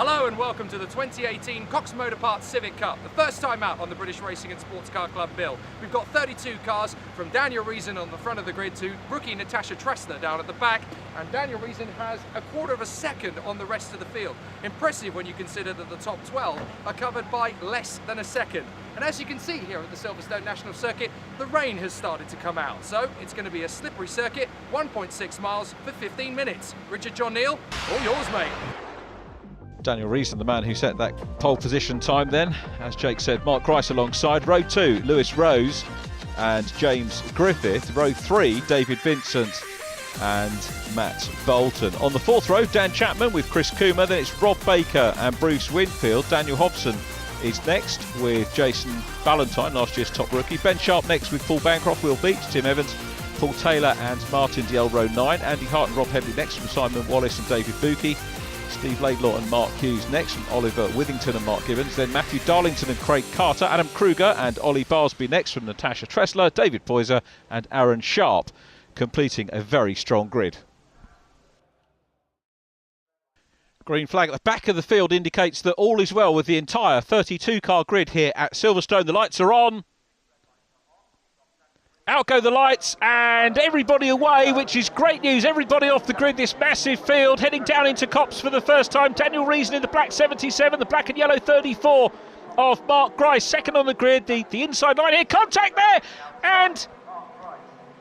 Hello and welcome to the 2018 Cox Motor Parts Civic Cup, the first time out on the British Racing and Sports Car Club bill. We've got 32 cars, from Daniel Reason on the front of the grid to rookie Natasha Tressler down at the back, and Daniel Reason has a quarter of a second on the rest of the field. Impressive when you consider that the top 12 are covered by less than a second. And as you can see here at the Silverstone National Circuit, the rain has started to come out, so it's going to be a slippery circuit, 1.6 miles for 15 minutes. Richard John Neal, all yours, mate. Daniel Reason, the man who set that pole position time then. As Jake said, Mark Grice alongside. Row 2, Lewis Rose and James Griffith. Row 3, David Vincent and Matt Bolton. On the fourth row, Dan Chapman with Chris Coomer. Then it's Rob Baker and Bruce Winfield. Daniel Hobson is next with Jason Ballantyne, last year's top rookie. Ben Sharp next with Paul Bancroft, Will Beach, Tim Evans, Paul Taylor and Martin Diel, row 9. Andy Hart and Rob Headley next from Simon Wallace and David Buki. Steve Laidlaw and Mark Hughes next from Oliver Withington and Mark Gibbons. Then Matthew Darlington and Craig Carter. Adam Kruger and Ollie Barsby next from Natasha Tressler, David Poyser and Aaron Sharp, completing a very strong grid. Green flag at the back of the field indicates that all is well with the entire 32-car grid here at Silverstone. The lights are on. Out go the lights and everybody away, which is great news. Everybody off the grid, this massive field, heading down into Copse for the first time. Daniel Reason in the black 77, the black and yellow 34 of Mark Grice. Second on the grid, the inside line here. Contact there! And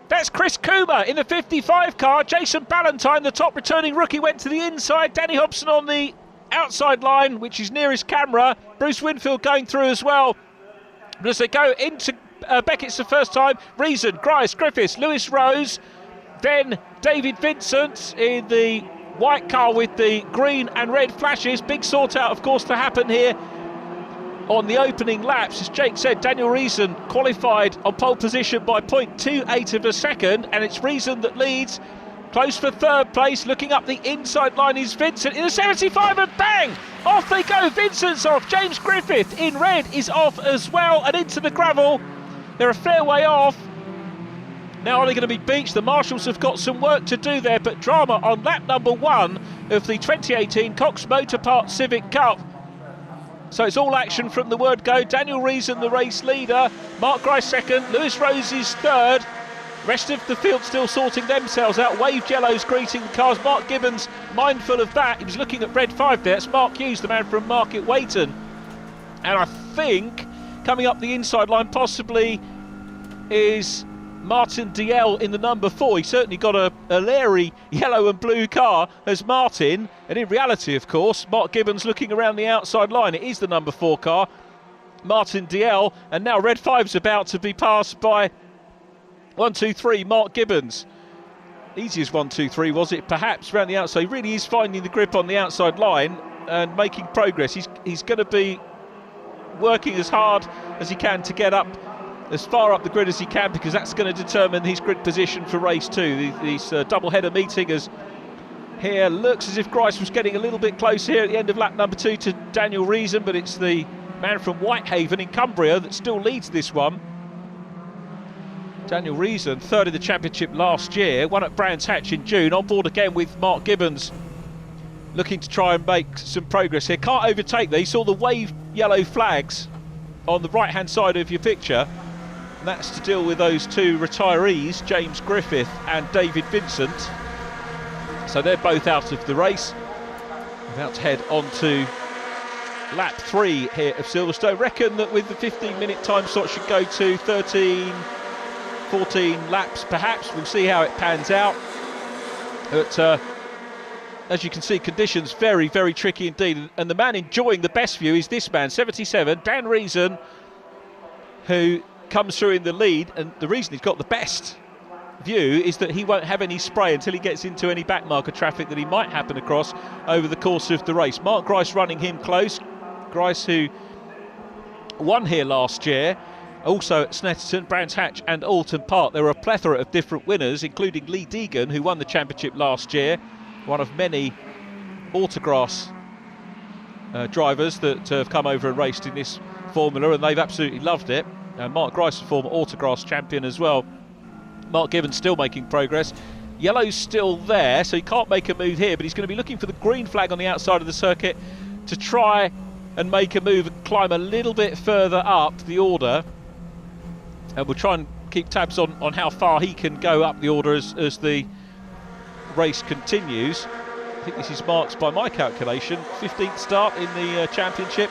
that's Chris Coomer in the 55 car. Jason Ballantyne, the top returning rookie, went to the inside. Danny Hobson on the outside line, which is nearest camera. Bruce Winfield going through as well. But as they go into Beckett's the first time. Reason, Grice, Griffiths, Lewis Rose, then David Vincent in the white car with the green and red flashes. Big sort out, of course, to happen here on the opening laps. As Jake said, Daniel Reason qualified on pole position by 0.28 of a second, and it's Reason that leads. Close for third place, looking up the inside line is Vincent in the 75, and bang! Off they go, Vincent's off. James Griffith in red is off as well, and into the gravel. They're a fair way off. Now are they going to be beached? The marshals have got some work to do there, but drama on lap number 1 of the 2018 Cox Motor Parts Civic Cup. So it's all action from the word go. Daniel Reason, the race leader. Mark Grice second. Lewis Rose is third. Rest of the field still sorting themselves out. Waved yellows greeting the cars. Mark Gibbons mindful of that. He was looking at red 5 there. It's Mark Hughes, the man from Market Weighton. And I think coming up the inside line possibly is Martin Diel in the number 4. He certainly got a leery yellow and blue car as Martin. And in reality, of course, Mark Gibbons looking around the outside line. It is the number 4 car, Martin Diel. And now red 5's about to be passed by 1, 2, 3, Mark Gibbons. Easy as 1, 2, 3, was it? Perhaps around the outside. He really is finding the grip on the outside line and making progress. He's going to be working as hard as he can to get up as far up the grid as he can, because that's going to determine his grid position for race 2. These double header meeting as here looks as if Grice was getting a little bit close here at the end of lap number 2 to Daniel Reason, but it's the man from Whitehaven in Cumbria that still leads this one. Daniel Reason, third in the championship last year, won at Brands Hatch in June, on board again with Mark Gibbons, looking to try and make some progress here. Can't overtake there. You saw the waved yellow flags on the right hand side of your picture, and that's to deal with those 2 retirees, James Griffith and David Vincent. So they're both out of the race. About to head on to lap 3 here of Silverstone. Reckon that with the 15-minute time slot should go to 13, 14 laps perhaps. We'll see how it pans out. But as you can see, conditions very, very tricky indeed. And the man enjoying the best view is this man, 77, Dan Reason, who comes through in the lead. And the reason he's got the best view is that he won't have any spray until he gets into any backmarker traffic that he might happen across over the course of the race. Mark Grice running him close. Grice, who won here last year, also at Snetterton, Brands Hatch and Alton Park. There were a plethora of different winners, including Lee Deegan, who won the championship last year, one of many autograss drivers that have come over and raced in this formula, and they've absolutely loved it. Mark Grice, a former autograss champion as well. Mark Gibbons still making progress. Yellow's still there, so he can't make a move here, but he's going to be looking for the green flag on the outside of the circuit to try and make a move and climb a little bit further up the order. And we'll try and keep tabs on how far he can go up the order as the race continues. I think this is Mark's, by my calculation, 15th start in the championship.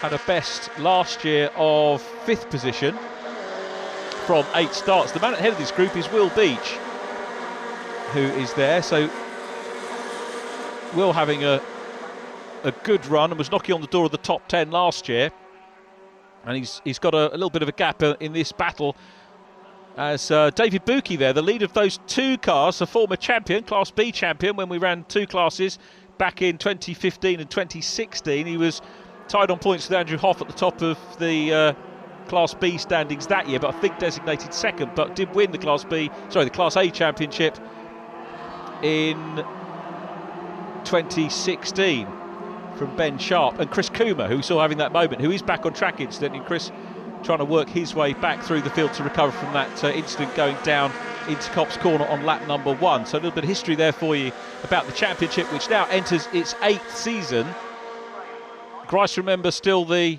Had a best last year of 5th position from 8 starts. The man at the head of this group is Will Beach, who is there. So Will having a good run and was knocking on the door of the top 10 last year. And he's got a little bit of a gap in this battle as David Buki there, the lead of those 2 cars, the former champion, Class B champion, when we ran 2 classes back in 2015 and 2016. He was tied on points with Andrew Hoff at the top of the Class B standings that year, but I think designated second, but did win the Class A championship in 2016 from Ben Sharp. And Chris Coomer, who we saw having that moment, who is back on track incidentally. Chris trying to work his way back through the field to recover from that incident going down into Copse Corner on lap number 1. So a little bit of history there for you about the championship, which now enters its 8th season. Grice, remember, still the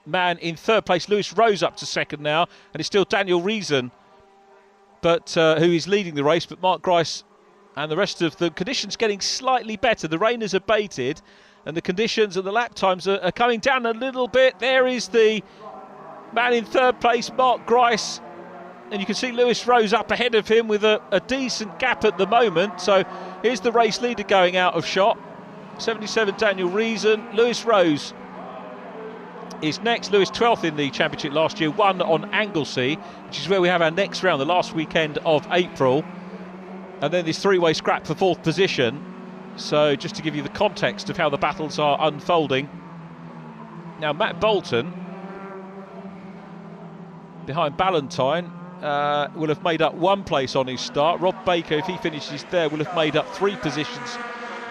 man in 3rd place. Lewis Rose up to 2nd now, and it's still Daniel Reason but who is leading the race. But Mark Grice and the rest of the conditions getting slightly better. The rain has abated and the conditions and the lap times are coming down a little bit. There is the man in 3rd place, Mark Grice, and you can see Lewis Rose up ahead of him with a decent gap at the moment. So here's the race leader going out of shot. 77 Daniel Reason. Lewis Rose is next. Lewis 12th in the championship last year, won on Anglesey, which is where we have our next round, the last weekend of April. And then this 3-way scrap for 4th position. So just to give you the context of how the battles are unfolding. Now Matt Bolton, behind Ballantyne, will have made up 1 place on his start. Rob Baker, if he finishes there, will have made up 3 positions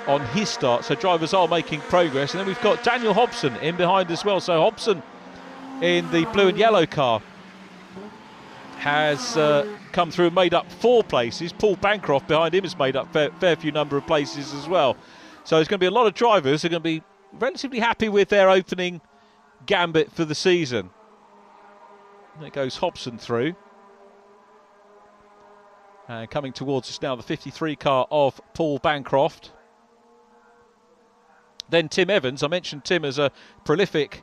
on his start. So drivers are making progress. And then we've got Daniel Hobson in behind as well. So Hobson in the blue and yellow car has come through and made up 4 places. Paul Bancroft behind him has made up a fair few number of places as well. So there's going to be a lot of drivers who are going to be relatively happy with their opening gambit for the season. There goes Hobson through. And coming towards us now, the 53 car of Paul Bancroft. Then Tim Evans. I mentioned Tim as a prolific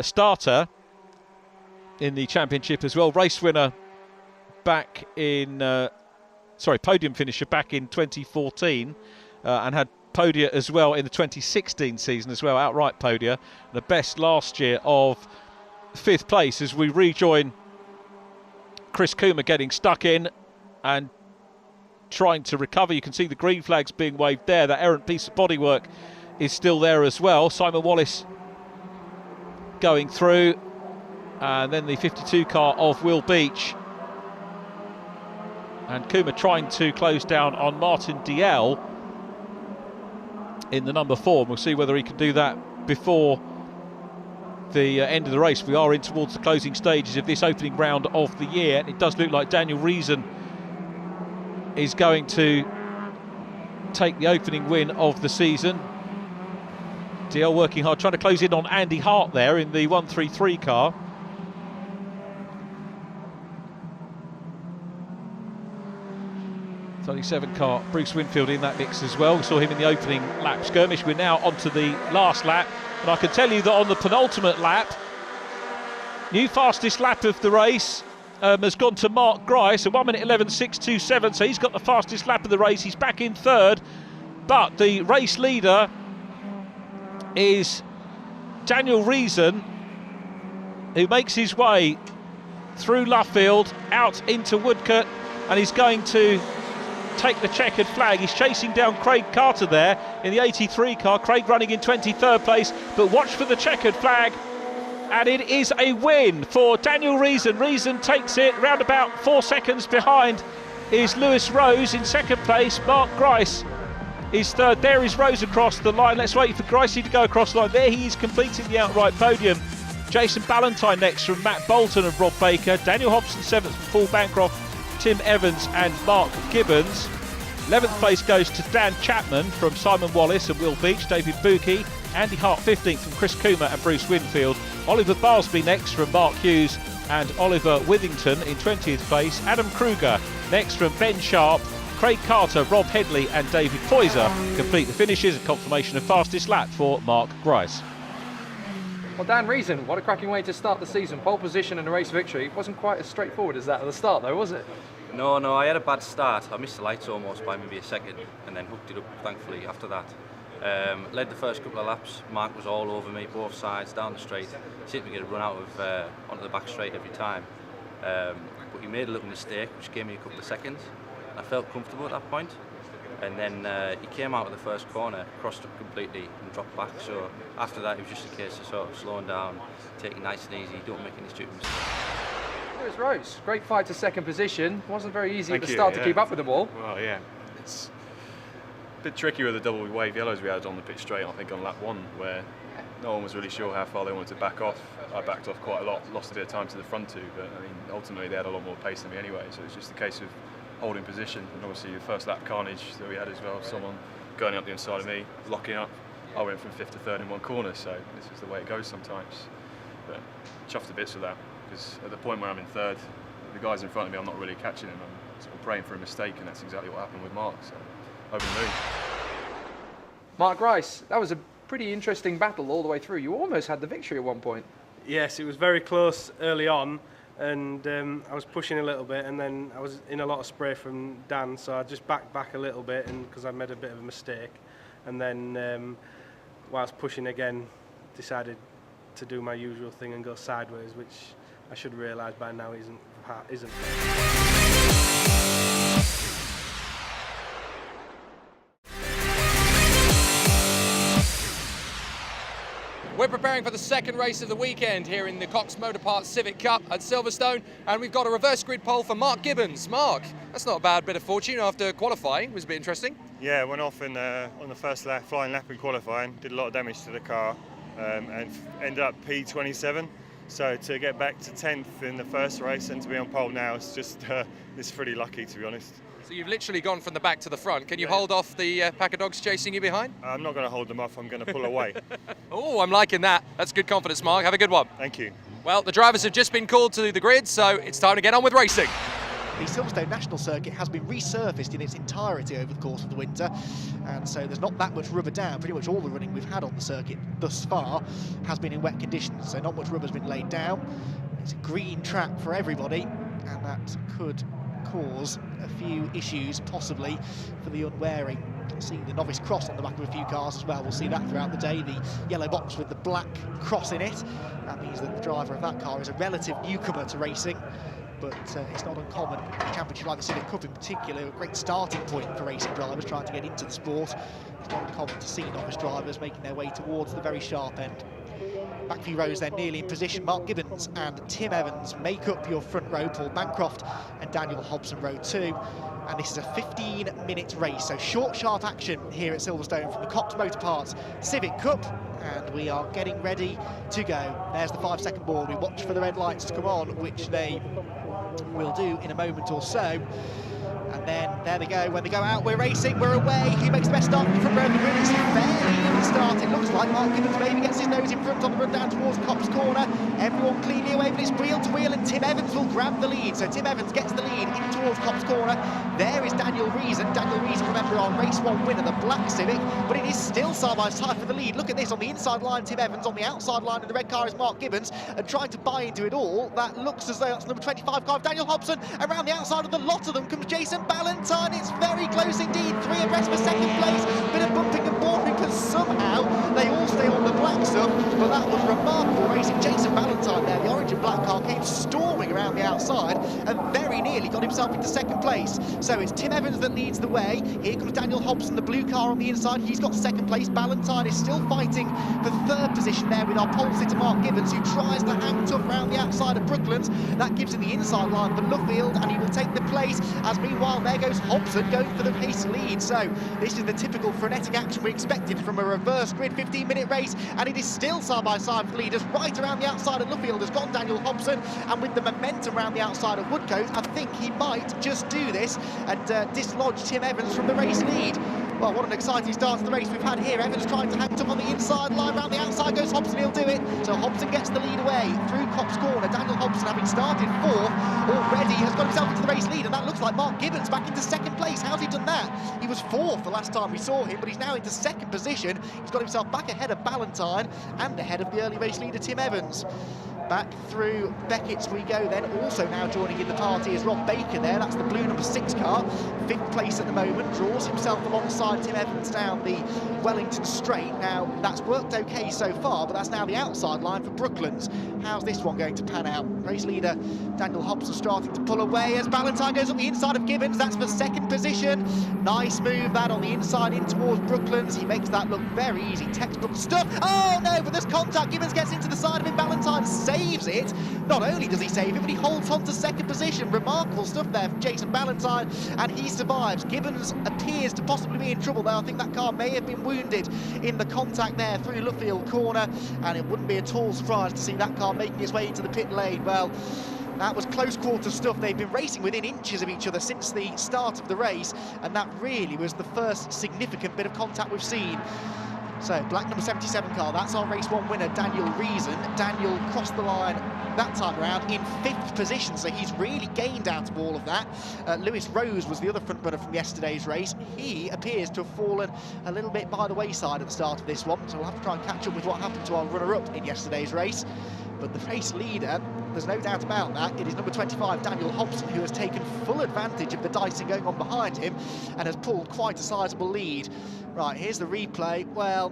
starter in the championship as well. Race winner back in, podium finisher back in 2014 and had podia as well in the 2016 season as well, outright podia. The best last year of 5th place as we rejoin Chris Coomer getting stuck in and trying to recover. You can see the green flags being waved there. That errant piece of bodywork is still there as well. Simon Wallace going through, and then the 52 car of Will Beach, and Coomer trying to close down on Martin Diel in the number 4. We'll see whether he can do that before the end of the race. We are in towards the closing stages of this opening round of the year, and it does look like Daniel Reason is going to take the opening win of the season. DL working hard, trying to close in on Andy Hart there in the 133 car. '37 car, Bruce Winfield in that mix as well. We saw him in the opening lap skirmish. We're now onto the last lap, and I can tell you that on the penultimate lap, new fastest lap of the race has gone to Mark Grice, a 1 minute 11.627, so he's got the fastest lap of the race. He's back in 3rd, but the race leader is Daniel Reason, who makes his way through Luffield out into Woodcote, and he's going to take the checkered flag. He's chasing down Craig Carter there in the 83 car. Craig running in 23rd place, but watch for the checkered flag, and it is a win for Daniel Reason. Reason takes it round about 4 seconds behind is Lewis Rose in 2nd place. Mark Grice is 3rd. There is Rose across the line. Let's wait for Grice to go across the line. There he is, completing the outright podium. Jason Ballantyne next from Matt Bolton and Rob Baker. Daniel Hobson 7th from Paul Bancroft, Tim Evans and Mark Gibbons. 11th place goes to Dan Chapman from Simon Wallace and Will Beach, David Bukey, Andy Hart 15th from Chris Coomer and Bruce Winfield, Oliver Barsby next from Mark Hughes and Oliver Withington in 20th place, Adam Kruger next from Ben Sharp, Craig Carter, Rob Headley and David Poyser complete the finishes, a confirmation of fastest lap for Mark Grice. Well, Dan Reason, what a cracking way to start the season. Pole position and a race victory. It wasn't quite as straightforward as that at the start though, was it? No, I had a bad start. I missed the lights almost by maybe a second and then hooked it up thankfully after that. Led the first couple of laps. Mark was all over me, both sides, down the straight. Seemed to get a run out of onto the back straight every time. But he made a little mistake, which gave me a couple of seconds. I felt comfortable at that point. And then he came out of the first corner, crossed up completely and dropped back. So after that, it was just a case of sort of slowing down, taking it nice and easy, don't make any stupid mistakes. Here's Rose. Great fight to second position. Wasn't very easy at the start to keep up with them all. Well, yeah. It's a bit tricky with the double wave yellows we had on the pit straight, I think, on lap 1, where no one was really sure how far they wanted to back off. I backed off quite a lot, lost a bit of time to the front two, but I mean, ultimately they had a lot more pace than me anyway, so it's just a case of holding position. And obviously the first lap carnage that we had as well, someone going up the inside of me, locking up. I went from 5th to 3rd in one corner, so this is the way it goes sometimes. But chuffed to bits with that, because at the point where I'm in 3rd, the guys in front of me, I'm not really catching them. I'm sort of praying for a mistake, and that's exactly what happened with Mark, so over the moon. Mark Grice, that was a pretty interesting battle all the way through. You almost had the victory at one point. Yes, it was very close early on, and I was pushing a little bit, and then I was in a lot of spray from Dan, so I just backed back a little bit, and because I made a bit of a mistake, and then whilst pushing again, decided to do my usual thing and go sideways, which I should realise by now isn't. We're preparing for the second race of the weekend here in the Cox Motor Parts Civic Cup at Silverstone, and we've got a reverse grid pole for Mark Gibbons. Mark, that's not a bad bit of fortune after qualifying. It was a bit interesting. Yeah, went off on the first lap, flying lap in qualifying, did a lot of damage to the car, and ended up P27. So to get back to 10th in the first race and to be on pole now, it's just it's pretty lucky, to be honest. So you've literally gone from the back to the front. Can you hold off the pack of dogs chasing you behind? I'm not going to hold them off, I'm going to pull away. Oh, I'm liking that. That's good confidence, Mark. Have a good one. Thank you. Well, the drivers have just been called to the grid, so it's time to get on with racing. The Silverstone National Circuit has been resurfaced in its entirety over the course of the winter, and so there's not that much rubber down. Pretty much all the running we've had on the circuit thus far has been in wet conditions, so not much rubber's been laid down. It's a green track for everybody, and that could cause a few issues possibly for the unwary. Seeing the novice cross on the back of a few cars as well. We'll see that throughout the day, the yellow box with the black cross in it. That means that the driver of that car is a relative newcomer to racing, but it's not uncommon. A championship like the Civic Cup in particular, a great starting point for racing drivers trying to get into the sport. It's not uncommon to see novice drivers making their way towards the very sharp end. Back few rows then nearly in position. Mark Gibbons and Tim Evans make up your front row. Paul Bancroft and Daniel Hobson row 2. And this is a 15-minute race, so short, sharp action here at Silverstone from the Cox Motor Parts Civic Cup. And we are getting ready to go. There's the 5-second board. We watch for the red lights to come on, which they will do in a moment or so. And then there they go. When they go out, we're racing, we're away. Who makes the best start from row? The grid is fairly even start. It looks like Mark Gibbons maybe gets his nose in front on the run down towards Cops Corner. Everyone cleanly away, but it's wheel to wheel, and Tim Evans will grab the lead. So Tim Evans gets the lead in towards Cops Corner. There is Daniel Reason. Daniel Reason, remember, our race 1 winner, the black Civic, but it is still side by side for the lead. Look at this, on the inside line, Tim Evans, on the outside line in the red car is Mark Gibbons, and trying to buy into it all. That looks as though that's number 25 car of Daniel Hobson. Around the outside of the lot of them comes Jason Ballantyne. It's very close indeed. 3 abreast for second place. Bit of bumping and boring, but somehow they all stay on the black stuff. But that was remarkable racing. Jason Ballantyne there, the orange and black car, came storming around the outside and very nearly got himself into second place. So it's Tim Evans that leads the way. Here comes Daniel Hobson, the blue car on the inside. He's got second place. Ballantyne is still fighting for 3rd position there with our pole sitter Mark Gibbons, who tries to hang tough around the outside of Brooklands. That gives him the inside line for Luffield, and he will take the place. As meanwhile, there goes Hobson going for the race lead. So this is the typical frenetic action we expected from a reverse grid 15-minute race, and it is is still side by side for leaders. Right around the outside of Luffield has gone Daniel Hobson, and with the momentum around the outside of Woodcote, I think he might just do this and dislodge Tim Evans from the race lead. Well, what an exciting start to the race we've had here. Evans trying to hang up on the inside line, round the outside goes Hobson, he'll do it. So Hobson gets the lead away through Copse Corner. Daniel Hobson, having started 4th already, has got himself into the race lead, and that looks like Mark Gibbons back into 2nd place. How's he done that? He was 4th the last time we saw him, but he's now into 2nd position. He's got himself back ahead of Ballantyne and ahead of the early race leader Tim Evans. Back through Beckett's we go then. Also now joining in the party is Rob Baker there. That's the blue number 6 car. 5th place at the moment. Draws himself alongside Tim Evans down the Wellington straight. Now, that's worked okay so far, but that's now the outside line for Brooklands. How's this one going to pan out? Race leader Daniel Hobson starting to pull away as Ballantyne goes up the inside of Gibbons. That's for 2nd position. Nice move that on the inside in towards Brooklands. He makes that look very easy. Textbook stuff. Oh no, but there's contact. Gibbons gets into the side of him. Ballantyne saves it. Not only does he save it, but he holds on to 2nd position. Remarkable stuff there from Jason Ballantyne, and he survives. Gibbons appears to possibly be in trouble there. I think that car may have been wounded in the contact there through Luffield Corner, and it wouldn't be at all surprised to see that car making its way into the pit lane. Well, that was close quarter stuff. They've been racing within inches of each other since the start of the race, and that really was the first significant bit of contact we've seen. So, black number 77 car, that's our race 1 winner, Daniel Reason. Daniel crossed the line that time around in 5th position, so he's really gained out of all of that. Lewis Rose was the other front runner from yesterday's race. He appears to have fallen a little bit by the wayside at the start of this one, so we'll have to try and catch up with what happened to our runner-up in yesterday's race. But the race leader, there's no doubt about that, it is number 25, Daniel Hobson, who has taken full advantage of the dicing going on behind him and has pulled quite a sizable lead. Right, here's the replay. Well,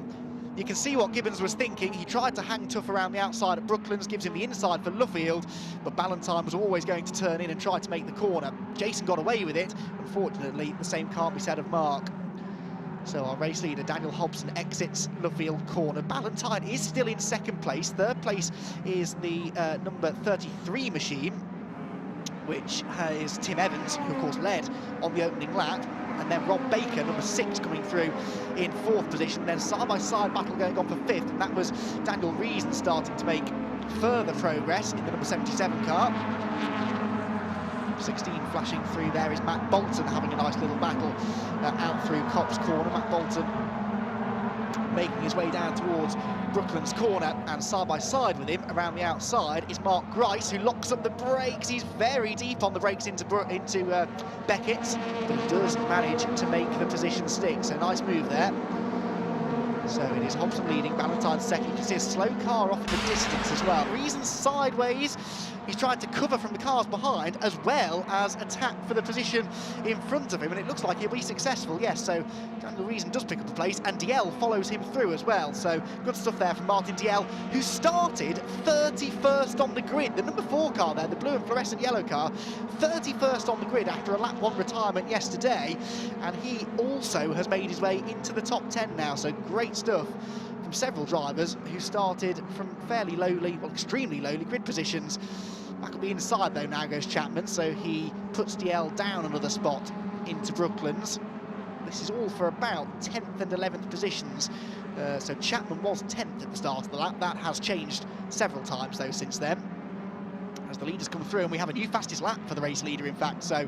you can see what Gibbons was thinking. He tried to hang tough around the outside at Brooklands, gives him the inside for Luffield, but Ballantyne was always going to turn in and try to make the corner. Jason got away with it. Unfortunately, the same can't be said of Mark. So our race leader, Daniel Hobson, exits Luffield Corner. Ballantyne is still in 2nd place. 3rd place is the number 33 machine, which is Tim Evans, who of course led on the opening lap. And then Rob Baker, number 6, coming through in 4th position. Then side-by-side battle going on for 5th, and that was Daniel Reason starting to make further progress in the number 77 car. 16 flashing through there is Matt Bolton, having a nice little battle out through Copse Corner. Matt Bolton making his way down towards Brooklands Corner, and side by side with him around the outside is Mark Grice, who locks up the brakes. He's very deep on the brakes into Beckett's, but he does manage to make the position stick, so nice move there. So it is Hobson leading, Ballantyne 2nd. You can see a slow car off in the distance as well. Reason sideways. He's trying to cover from the cars behind as well as attack for the position in front of him, and it looks like he'll be successful, yes. So Daniel Reason does pick up the place, and DL follows him through as well. So good stuff there from Martin DL, who started 31st on the grid. The number 4 car there, the blue and fluorescent yellow car, 31st on the grid after a lap 1 retirement yesterday, and he also has made his way into the top 10 now. So great stuff from several drivers who started from fairly lowly, well, extremely lowly grid positions. Back on the inside though now goes Chapman, so he puts DL down another spot into Brooklands. This is all for about 10th and 11th positions. So Chapman was 10th at the start of the lap. That has changed several times though since then, as the leaders come through, and we have a new fastest lap for the race leader, in fact. So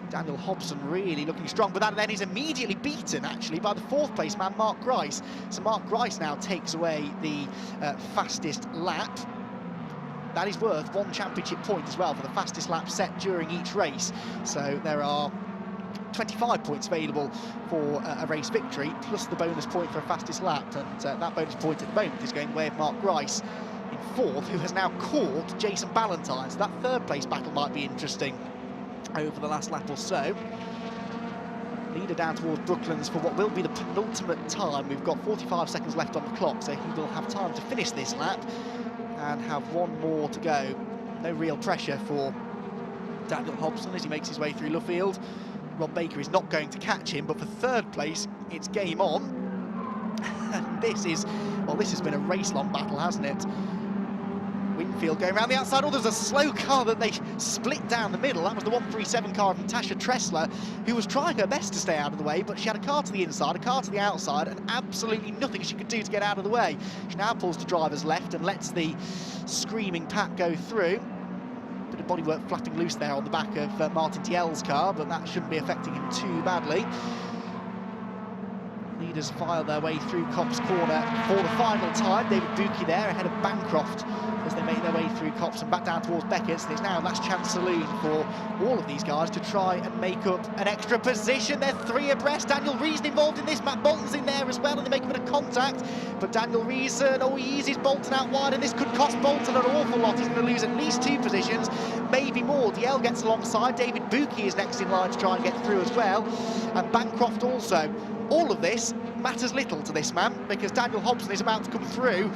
Daniel Hobson really looking strong, but that then is immediately beaten actually by the 4th place man Mark Grice. So Mark Grice now takes away the fastest lap. That is worth 1 championship point as well for the fastest lap set during each race. So there are 25 points available for a race victory, plus the bonus point for a fastest lap, and that bonus point at the moment is going the way of Mark Grice in 4th, who has now caught Jason Ballantyne. So that 3rd place battle might be interesting over the last lap or so. Leader down towards Brooklands for what will be the penultimate time. We've got 45 seconds left on the clock, so he will have time to finish this lap and have 1 more to go. No real pressure for Daniel Hobson as he makes his way through Luffield. Rob Baker is not going to catch him, but for 3rd place, it's game on. And this has been a race-long battle, hasn't it? infield going around the outside. Oh, there's a slow car that they split down the middle. That was the 137 car of Natasha Tressler, who was trying her best to stay out of the way, but she had a car to the inside, a car to the outside, and absolutely nothing she could do to get out of the way. She now pulls to driver's left and lets the screaming pack go through. Bit of bodywork flapping loose there on the back of Martin Tiel's car, but that shouldn't be affecting him too badly. Leaders file their way through Copse corner for the final time. David Buki there ahead of Bancroft as they make their way through Copse and back down towards Beckett's. It's now last chance saloon for all of these guys to try and make up an extra position. They're 3 abreast. Daniel Reason involved in this. Matt Bolton's in there as well, and they make a bit of contact. But Daniel Reason, oh, he eases Bolton out wide, and this could cost Bolton an awful lot. He's going to lose at least 2 positions, maybe more. DL gets alongside. David Buki is next in line to try and get through as well, and Bancroft also. All of this matters little to this man, because Daniel Hobson is about to come through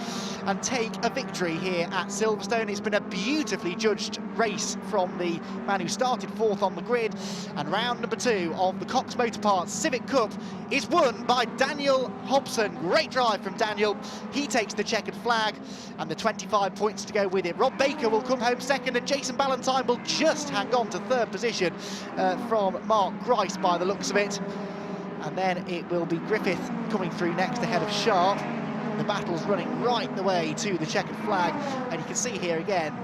and take a victory here at Silverstone. It's been a beautifully judged race from the man who started 4th on the grid, and round number 2 of the Cox Motor Parts Civic Cup is won by Daniel Hobson. Great drive from Daniel. He takes the checkered flag and the 25 points to go with it. Rob Baker will come home 2nd, and Jason Ballantyne will just hang on to 3rd position from Mark Grice by the looks of it. And then it will be Griffith coming through next ahead of Sharp. The battle's running right the way to the checkered flag, and you can see here again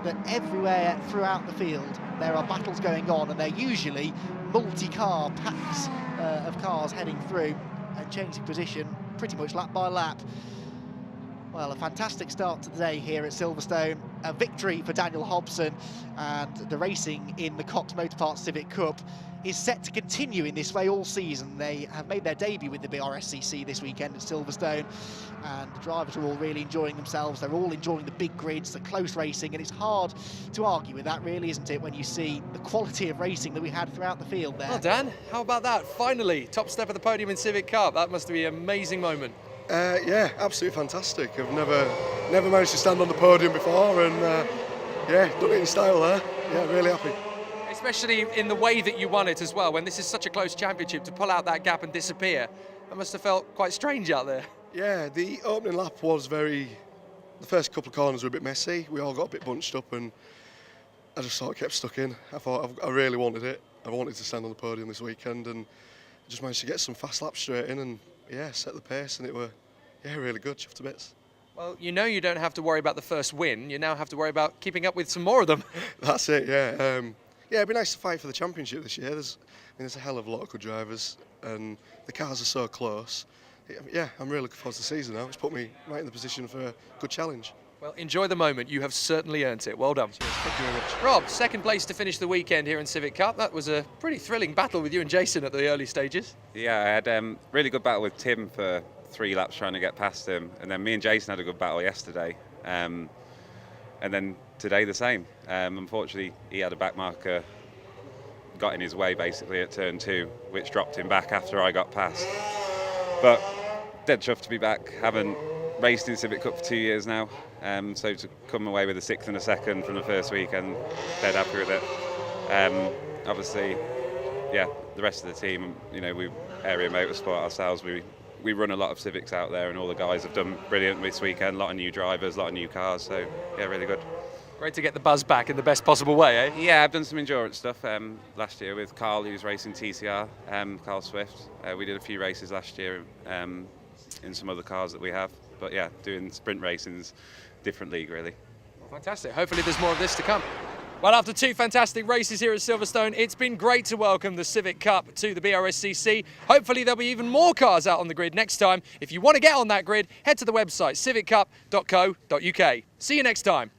that everywhere throughout the field there are battles going on, and they're usually multi-car packs of cars heading through and changing position pretty much lap by lap. Well, a fantastic start to the day here at Silverstone. A victory for Daniel Hobson, and the racing in the Cox Motor Parts Civic Cup is set to continue in this way all season. They have made their debut with the BRSCC this weekend at Silverstone, and the drivers are all really enjoying themselves. They're all enjoying the big grids, the close racing, and it's hard to argue with that, really, isn't it, when you see the quality of racing that we had throughout the field there. Well, Dan, how about that? Finally, top step of the podium in Civic Cup. That must be an amazing moment. Yeah, absolutely fantastic. I've never managed to stand on the podium before, and yeah, done it in style there. Yeah, really happy. Especially in the way that you won it as well, when this is such a close championship, to pull out that gap and disappear. That must have felt quite strange out there. Yeah, the opening lap was the first couple of corners were a bit messy. We all got a bit bunched up, and I just sort of kept stuck in. I thought I really wanted it. I wanted to stand on the podium this weekend, and I just managed to get some fast laps straight in, and yeah, set the pace, and it were really good, chuffed to bits. Well, you know you don't have to worry about the first win, you now have to worry about keeping up with some more of them. That's it, yeah. Yeah, it'd be nice to fight for the championship this year. There's a hell of a lot of good drivers, and the cars are so close. Yeah, I'm really looking forward to the season now. It's put me right in the position for a good challenge. Well, enjoy the moment. You have certainly earned it. Well done. Cheers. Thank you very much. Rob, 2nd place to finish the weekend here in Civic Cup. That was a pretty thrilling battle with you and Jason at the early stages. Yeah, I had really good battle with Tim for 3 laps trying to get past him, and then me and Jason had a good battle yesterday, and then today the same. Unfortunately, he had a back marker, got in his way basically at turn 2, which dropped him back after I got past. But dead chuffed to be back. Haven't raced in Civic Cup for 2 years now, so to come away with a 6th and a 2nd from the first weekend, dead happy with it. Obviously, yeah, the rest of the team, you know, we Area Motorsport ourselves, we run a lot of Civics out there, and all the guys have done brilliant this weekend. A lot of new drivers, a lot of new cars, so yeah, really good. Great to get the buzz back in the best possible way, eh? Yeah, I've done some endurance stuff last year with Carl, who's racing TCR, Carl Swift. We did a few races last year in some other cars that we have. But yeah, doing sprint racing's different league, really. Fantastic. Hopefully there's more of this to come. Well, after 2 fantastic races here at Silverstone, it's been great to welcome the Civic Cup to the BRSCC. Hopefully there'll be even more cars out on the grid next time. If you want to get on that grid, head to the website civiccup.co.uk. See you next time.